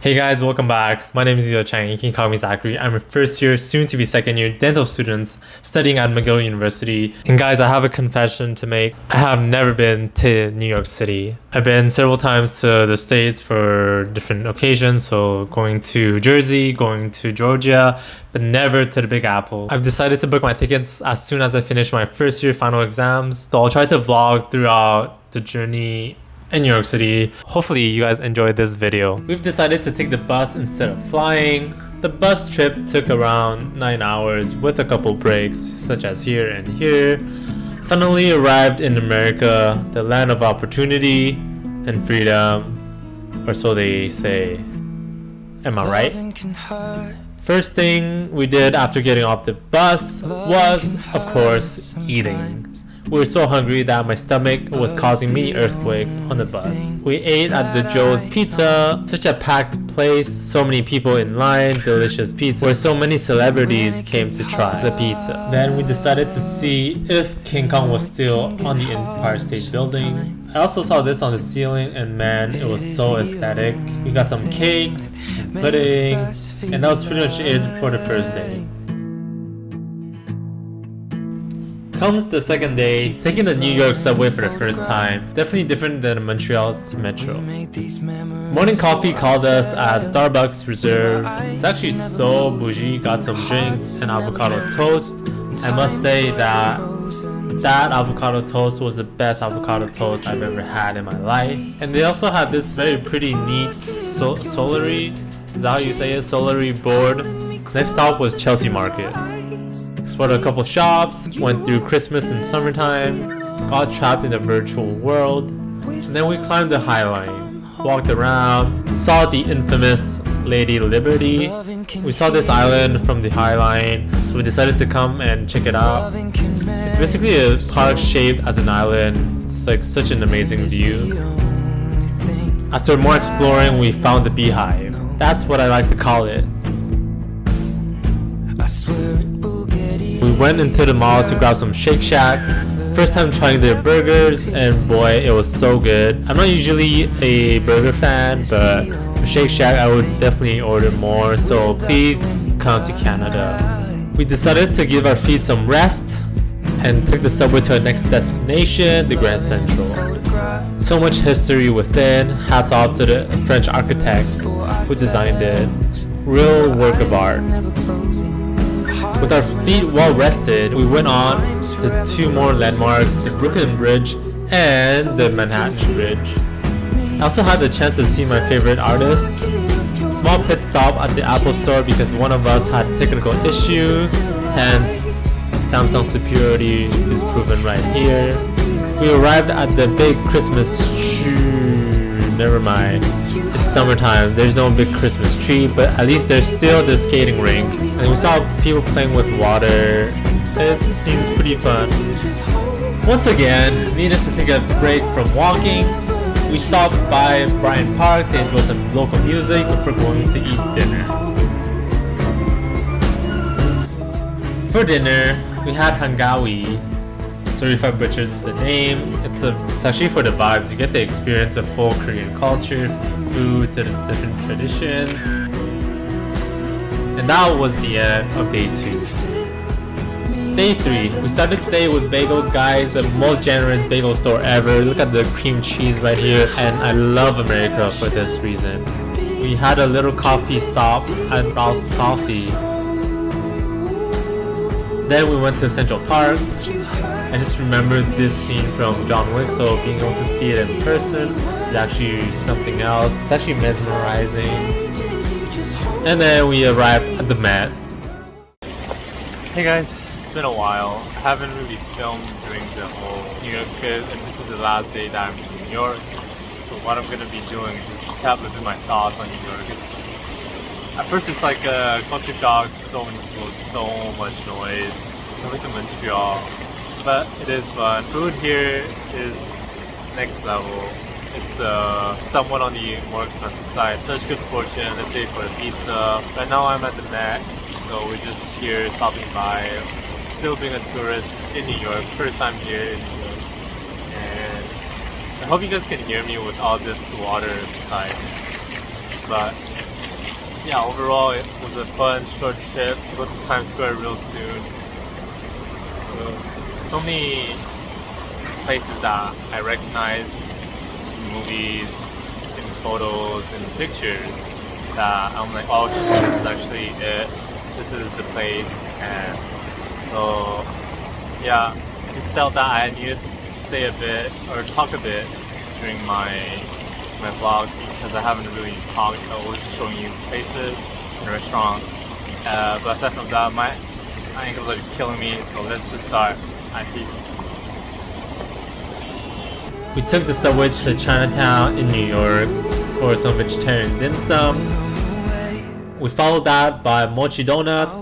Hey guys, welcome back. My name is Yo Chang. You can call me Zachary. I'm a first year, soon to be second year dental student studying at McGill University. And guys, I have a confession to make. I have never been to New York City. I've been several times to the States for different occasions. So going to Jersey, going to Georgia, but never to the Big Apple. I've decided to book my tickets as soon as I finish my first year final exams. So I'll try to vlog throughout the journey in New York City. Hopefully you guys enjoyed this video. We've decided to take the bus instead of flying. The bus trip took around 9 hours with a couple breaks, such as here and here. Finally arrived in America, the land of opportunity and freedom, or so they say. Am I right? First thing we did after getting off the bus was, of course, eating. We were so hungry that my stomach was causing mini earthquakes on the bus. We ate at the Joe's Pizza, such a packed place, so many people in line, delicious pizza, where so many celebrities came to try the pizza. Then we decided to see if King Kong was still on the Empire State Building. I also saw this on the ceiling and man, it was so aesthetic. We got some cakes, puddings, and that was pretty much it for the first day. Comes the second day, taking the New York subway for the first time. Definitely different than Montreal's metro. Morning coffee called us at Starbucks Reserve. It's actually so bougie. Got some drinks and avocado toast. I must say that avocado toast was the best avocado toast I've ever had in my life. And they also had this very pretty neat solary, is that how you say it? Solary board. Next stop was Chelsea Market. Explored a couple shops, went through Christmas and summertime, got trapped in the virtual world, and then we climbed the High Line, walked around, saw the infamous Lady Liberty. We saw this island from the High Line, so we decided to come and check it out. It's basically a park shaped as an island. It's like such an amazing view. After more exploring, we found the Beehive. That's what I like to call it. We went into the mall to grab some Shake Shack. First time trying their burgers, and boy, it was so good. I'm not usually a burger fan, but for Shake Shack I would definitely order more, so please come to Canada. We decided to give our feet some rest and took the subway to our next destination, the Grand Central. So much history within. Hats off to the French architects who designed it. Real work of art. With our feet well rested, we went on to two more landmarks, the Brooklyn Bridge and the Manhattan Bridge. I also had the chance to see my favorite artists. Small pit stop at the Apple store because one of us had technical issues, hence Samsung security is proven right here. We arrived at the big Christmas tree. Never mind. It's summertime, there's no big Christmas tree, but at least there's still the skating rink. And we saw people playing with water. It seems pretty fun. Once again, needed to take a break from walking. We stopped by Bryant Park to enjoy some local music before going to eat dinner. For dinner, we had hangawi. Sorry if I butchered the name. It's actually for the vibes. You get to experience a full Korean culture, food, to the different traditions. And that was the end of day 2. Day 3, we started the day with Bagel Guys, the most generous bagel store ever. Look at the cream cheese right here, and I love America for this reason. We had a little coffee stop at Ralph's Coffee. Then we went to Central Park. I just remembered this scene from John Wick, so being able to see it in person is actually something else. It's actually mesmerizing. And then we arrived at the Met. Hey guys, it's been a while. I haven't really filmed during the whole New York trip, and this is the last day that I'm in New York. So what I'm gonna be doing is just tableting my thoughts on New York. At first it's like a culture shock, so many people, so much noise. Coming to Montreal. But it is fun. Food here is next level. It's somewhat on the more expensive side. Such good fortune, let's say for a pizza. Right now I'm at the Met, so we're just here stopping by. Still being a tourist in New York, first time here in New York. And I hope you guys can hear me with all this water inside. But yeah, overall it was a fun short trip. Go to Times Square real soon. So many places that I recognize in movies, in photos, in pictures that I'm like, oh, this is actually it. This is the place. And so yeah, I just felt that I needed to say a bit or talk a bit during my vlog because I haven't really talked. I was just showing you places and restaurants. But aside from that, my ankles are killing me. So let's just start. Peace. We took the subway to Chinatown in New York for some vegetarian dim sum. We followed that by mochi donut,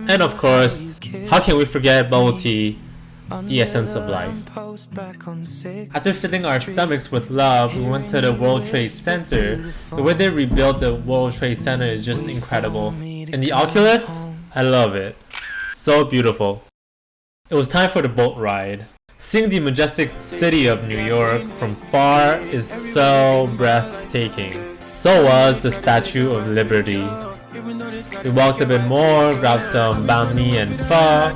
and of course, how can we forget bubble tea, the essence of life. After filling our stomachs with love, we went to the World Trade Center. The way they rebuilt the World Trade Center is just incredible. And the Oculus, I love it. So beautiful. It was time for the boat ride. Seeing the majestic city of New York from far is so breathtaking. So was the Statue of Liberty. We walked a bit more, grabbed some banh mi and pho.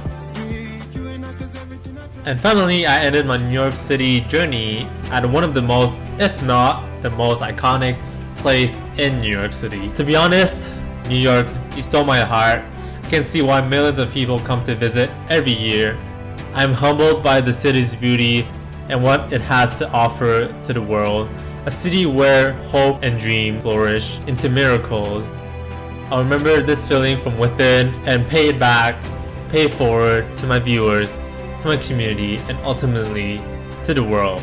And finally, I ended my New York City journey at one of the most, if not the most iconic place in New York City. To be honest, New York, you stole my heart. I can see why millions of people come to visit every year. I'm humbled by the city's beauty and what it has to offer to the world. A city where hope and dream flourish into miracles. I'll remember this feeling from within and pay it back, pay it forward to my viewers, to my community, and ultimately to the world.